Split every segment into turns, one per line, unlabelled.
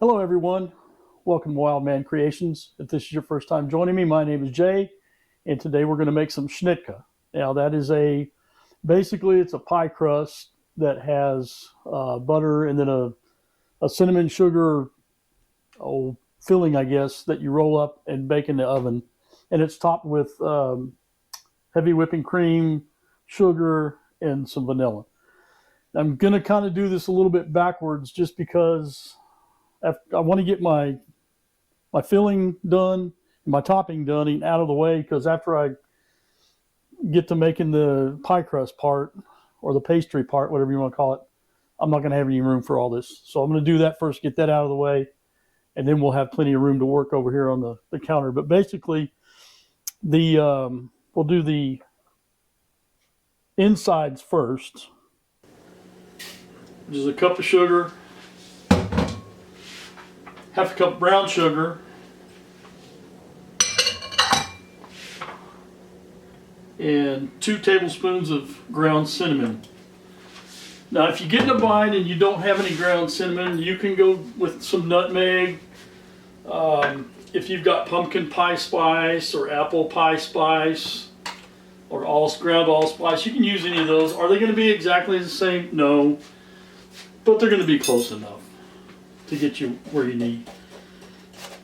Hello, everyone. Welcome to Wild Man Creations. If this is your first time joining me, my name is Jay, and today we're going to make some Schnetka. Now, that is basically it's a pie crust that has butter and then a cinnamon sugar filling, I guess, that you roll up and bake in the oven, and it's topped with heavy whipping cream, sugar, and some vanilla. I'm going to kind of do this a little bit backwards, just because I want to get my filling done and my topping done and out of the way, because after I get to making the pie crust part or the pastry part, whatever you want to call it, I'm not going to have any room for all this. So I'm going to do that first, get that out of the way, and then we'll have plenty of room to work over here on the counter. But basically, we'll do the insides first, which is a cup of sugar, half a cup brown sugar, and 2 tablespoons of ground cinnamon. Now, if you get in a bind and you don't have any ground cinnamon, you can go with some nutmeg. If you've got pumpkin pie spice or apple pie spice or ground allspice, you can use any of those. Are they going to be exactly the same? No, but they're going to be close enough to get you where you need.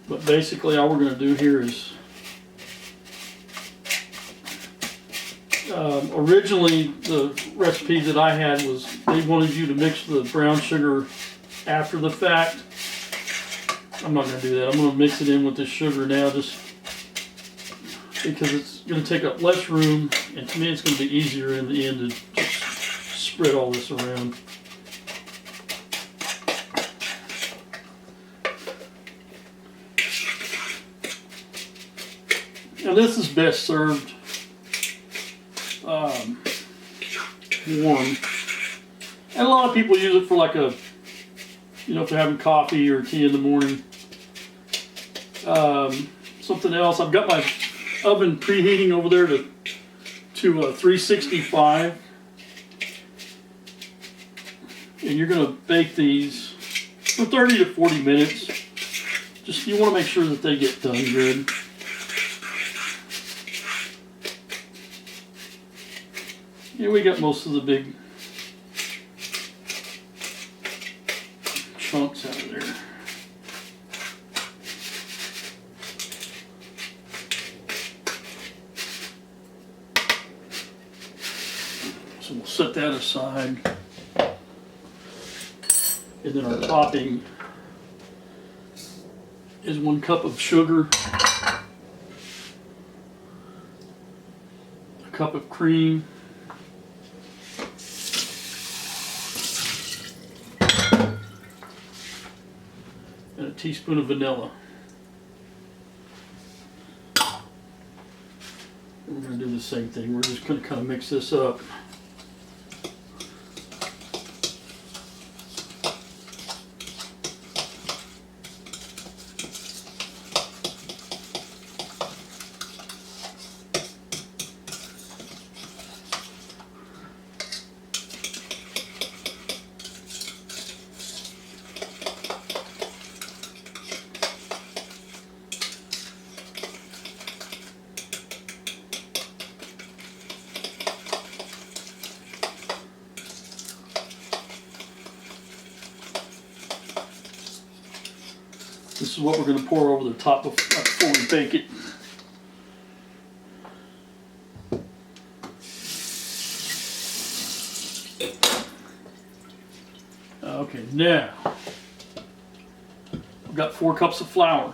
But basically, all we're going to do here is originally, the recipe that I had was they wanted you to mix the brown sugar after the fact. I'm not going to do that. I'm going to mix it in with the sugar now, just because it's going to take up less room, and to me it's going to be easier in the end to just spread all this around. Now, this is best served warm, and a lot of people use it for like if they're having coffee or tea in the morning. Something else, I've got my oven preheating over there to 365, and you're going to bake these for 30 to 40 minutes. Just, you want to make sure that they get done good. Yeah, we got most of the big chunks out of there. So we'll set that aside. And then our topping is 1 cup of sugar, a cup of cream, and a teaspoon of vanilla. And we're going to do the same thing. We're just going to kind of mix this up. This is what we're going to pour over the top before we bake it. Okay, now I've got 4 cups of flour,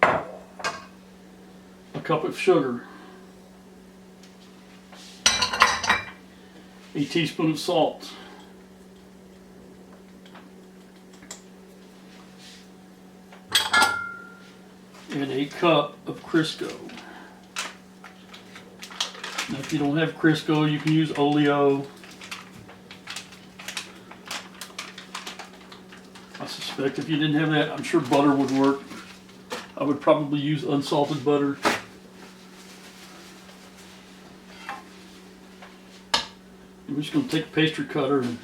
a cup of sugar, a teaspoon of salt, and a cup of Crisco. Now, if you don't have Crisco, you can use oleo. I suspect if you didn't have that, I'm sure butter would work. I would probably use unsalted butter. I'm just going to take a pastry cutter and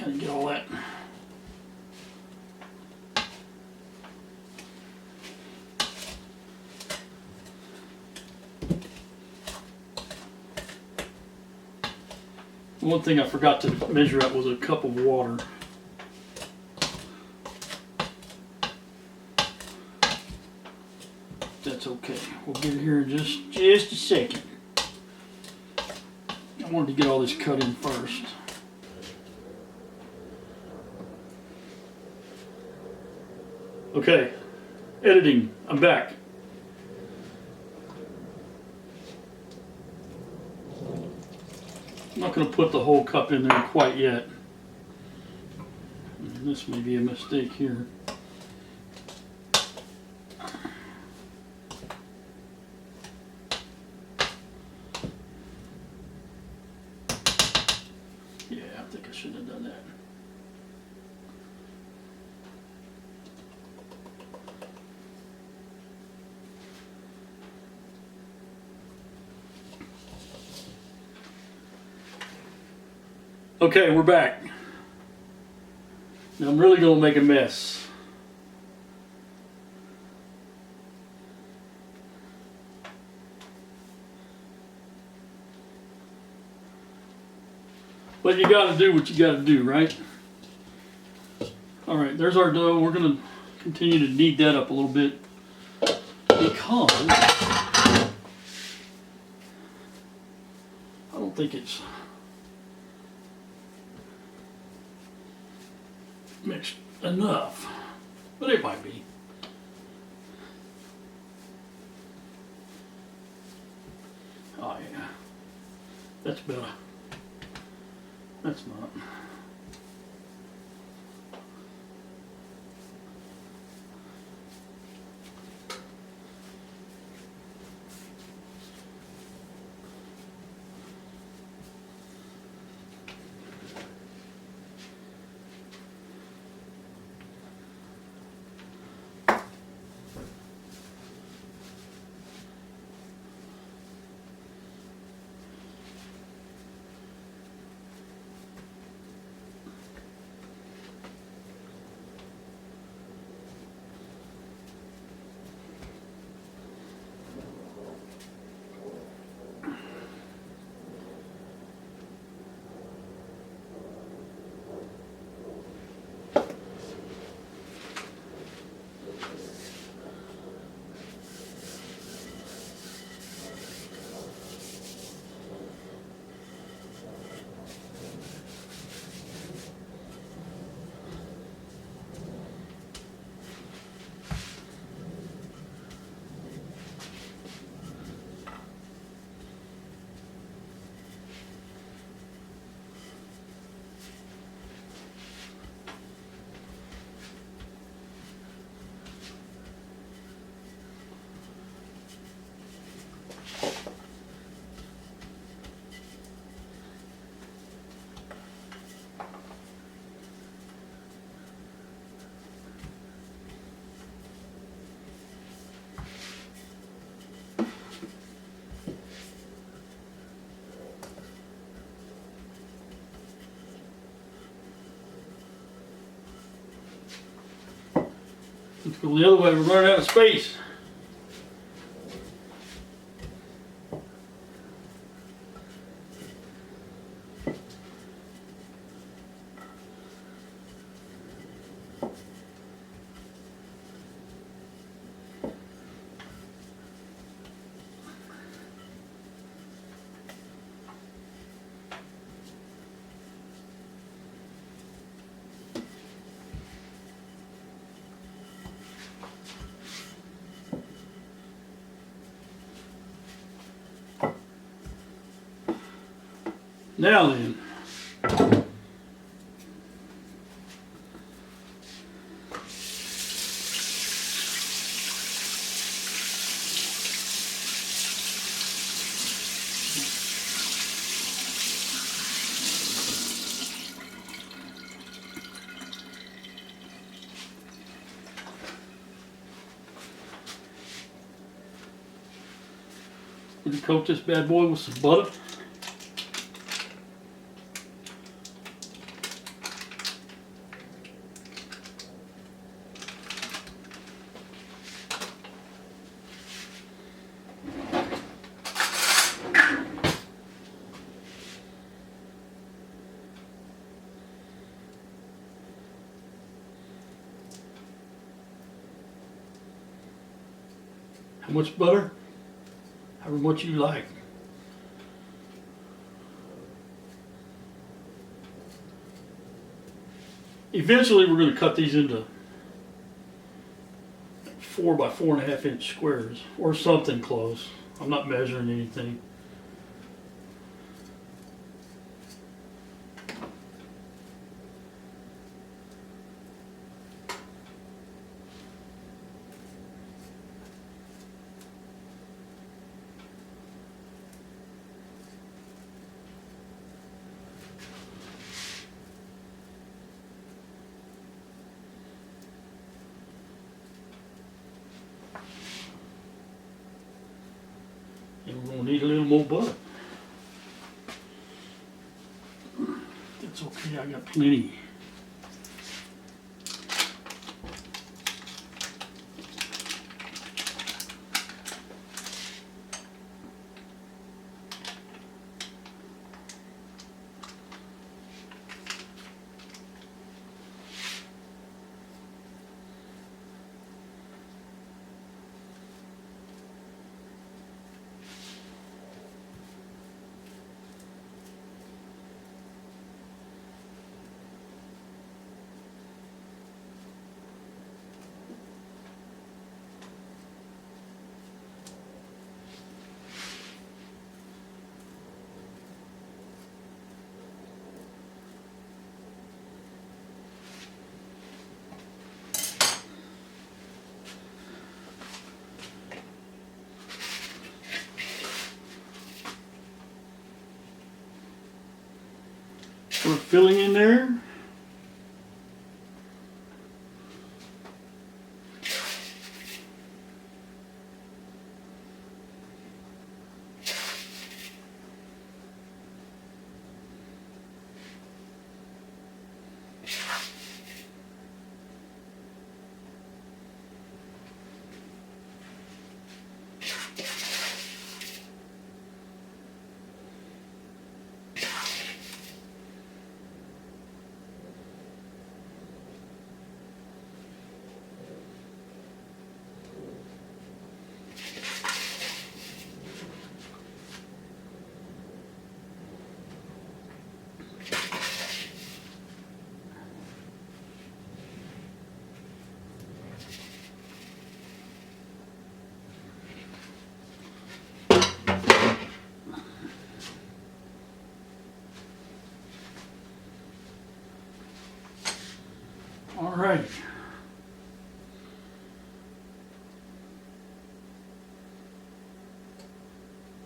kind of get all that. One thing I forgot to measure out was a cup of water. That's okay. We'll get it here in just a second. I wanted to get all this cut in first. Okay, editing. I'm back. I'm not going to put the whole cup in there quite yet. This may be a mistake here. Yeah, I think I shouldn't have done that. Okay, we're back. Now I'm really going to make a mess. But you got to do what you got to do, right? All right, there's our dough. We're going to continue to knead that up a little bit because I don't think it's mixed enough, but it might be. Oh yeah, that's better. That's not. Let's go the other way, we're running out of space. Now then, we're gonna coat this bad boy with some butter. How much butter? However much you like. Eventually we're going to cut these into 4 by 4.5 inch squares or something close. I'm not measuring anything. And we're going to need a little more butter. That's okay, I got plenty. We're filling in there. All right.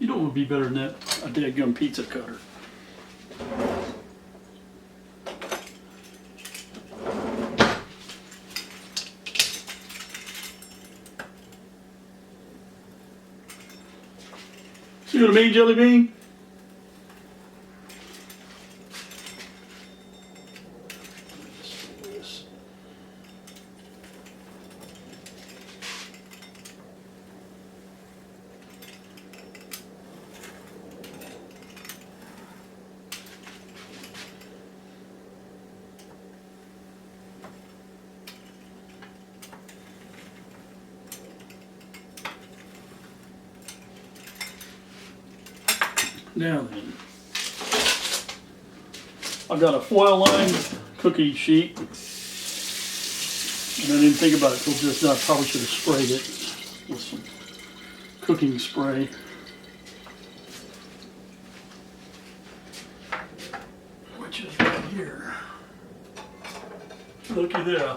You know what would be better than that? A dadgum pizza cutter. See what I mean, Jelly Bean? Now then, I've got a foil lined cookie sheet, and I didn't think about it till just now. I probably should have sprayed it with some cooking spray. Which is right here. Looky there.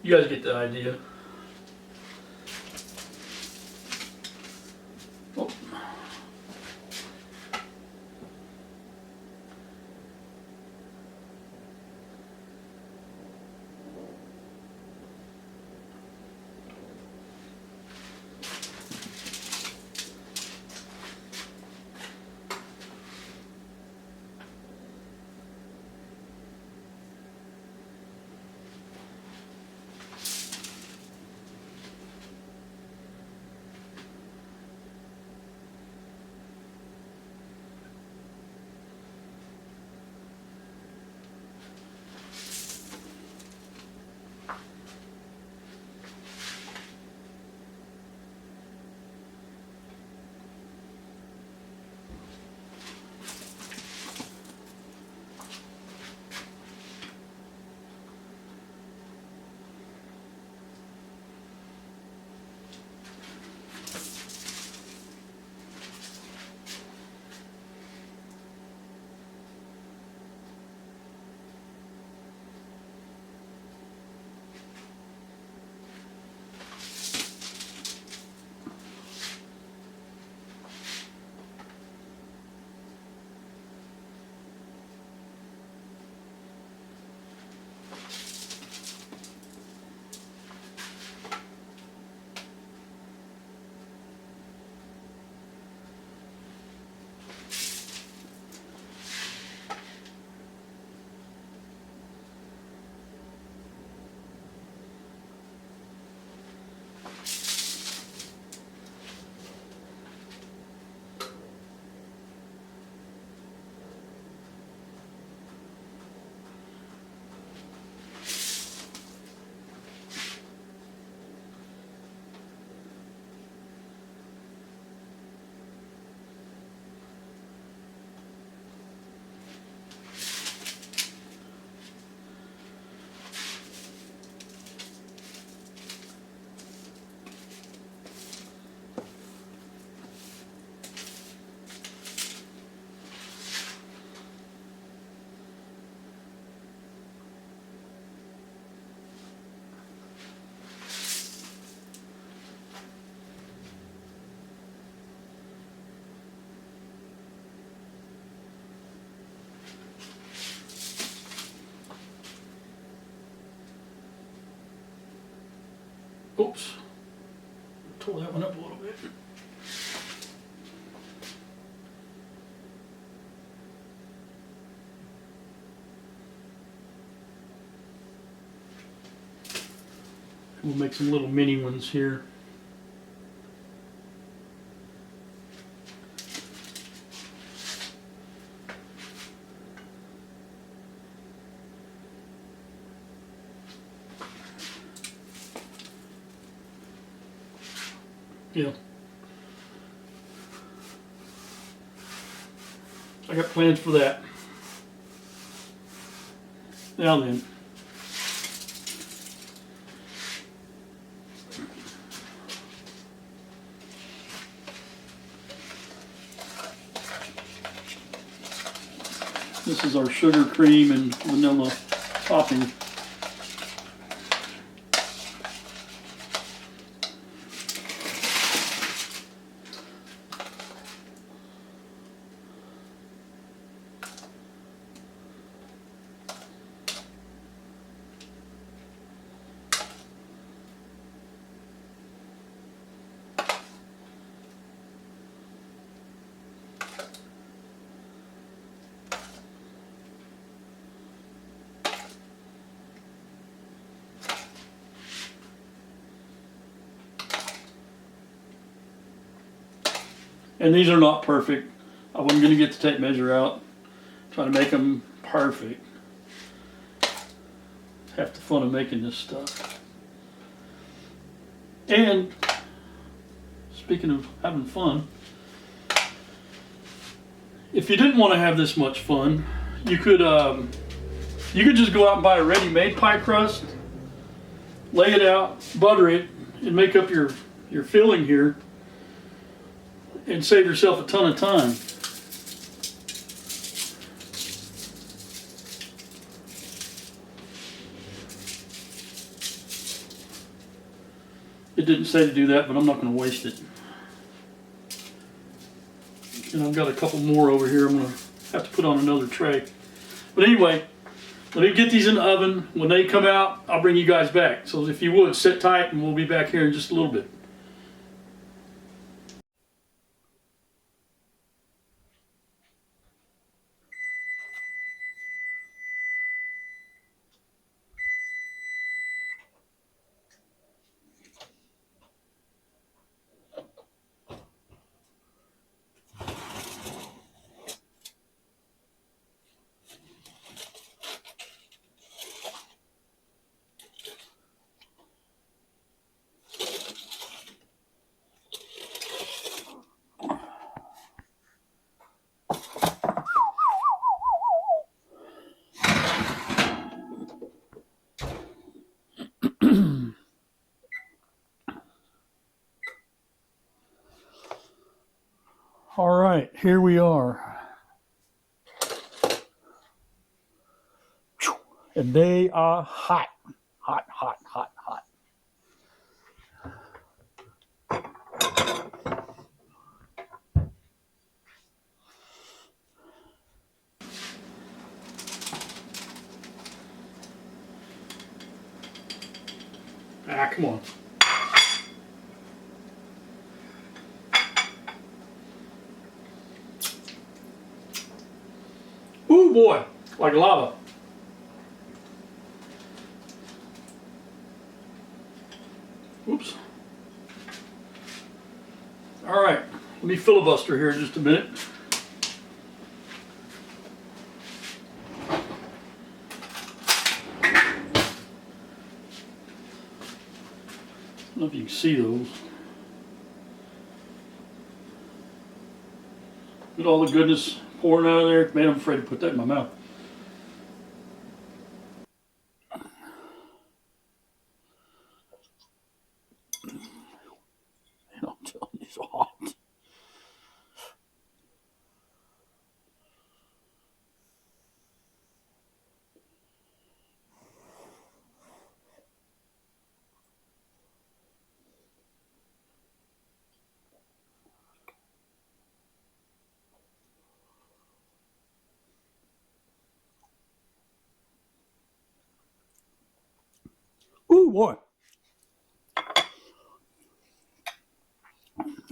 You guys get the idea. Oh. Oops. Tore that one up a little bit. We'll make some little mini ones here. Yeah. I got plans for that. Now then. This is our sugar cream and vanilla topping. And these are not perfect. I wasn't going to get the tape measure out, trying to make them perfect. Half the fun of making this stuff. And speaking of having fun, if you didn't want to have this much fun, you could just go out and buy a ready-made pie crust, lay it out, butter it, and make up your filling here, and save yourself a ton of time. It didn't say to do that, but I'm not going to waste it. And I've got a couple more over here I'm going to have to put on another tray. But anyway, let me get these in the oven. When they come out, I'll bring you guys back. So if you would, sit tight and we'll be back here in just a little bit. All right, here we are. And they are hot, hot, hot, hot, hot. Ah, come on. Ooh, boy, like lava. Oops. All right, let me filibuster here in just a minute. I don't know if you can see those. Look at all the goodness pouring out of there. Man, I'm afraid to put that in my mouth. And I'm telling you, it's hot. Ooh, boy.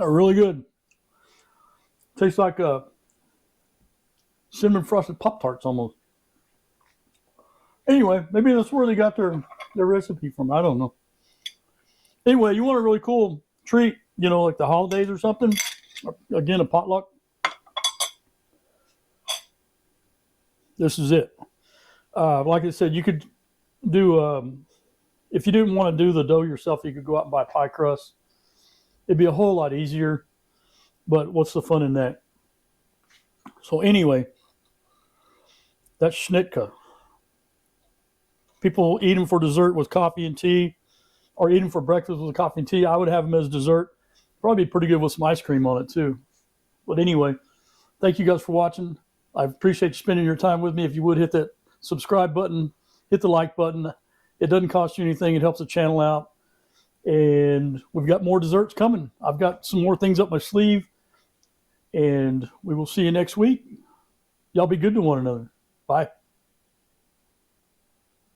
They're really good. Tastes like cinnamon frosted Pop-Tarts almost. Anyway, maybe that's where they got their recipe from. I don't know. Anyway, you want a really cool treat, you know, like the holidays or something. Again, a potluck. This is it. Like I said, you could do, if you didn't want to do the dough yourself, you could go out and buy pie crust. It'd be a whole lot easier, but what's the fun in that? So anyway, that's Schnetka. People eat them for dessert with coffee and tea, or eat them for breakfast with coffee and tea. I would have them as dessert. Probably pretty good with some ice cream on it too. But anyway, thank you guys for watching. I appreciate you spending your time with me. If you would hit that subscribe button, hit the like button. It doesn't cost you anything. It helps the channel out. And we've got more desserts coming. I've got some more things up my sleeve. And we will see you next week. Y'all be good to one another. Bye.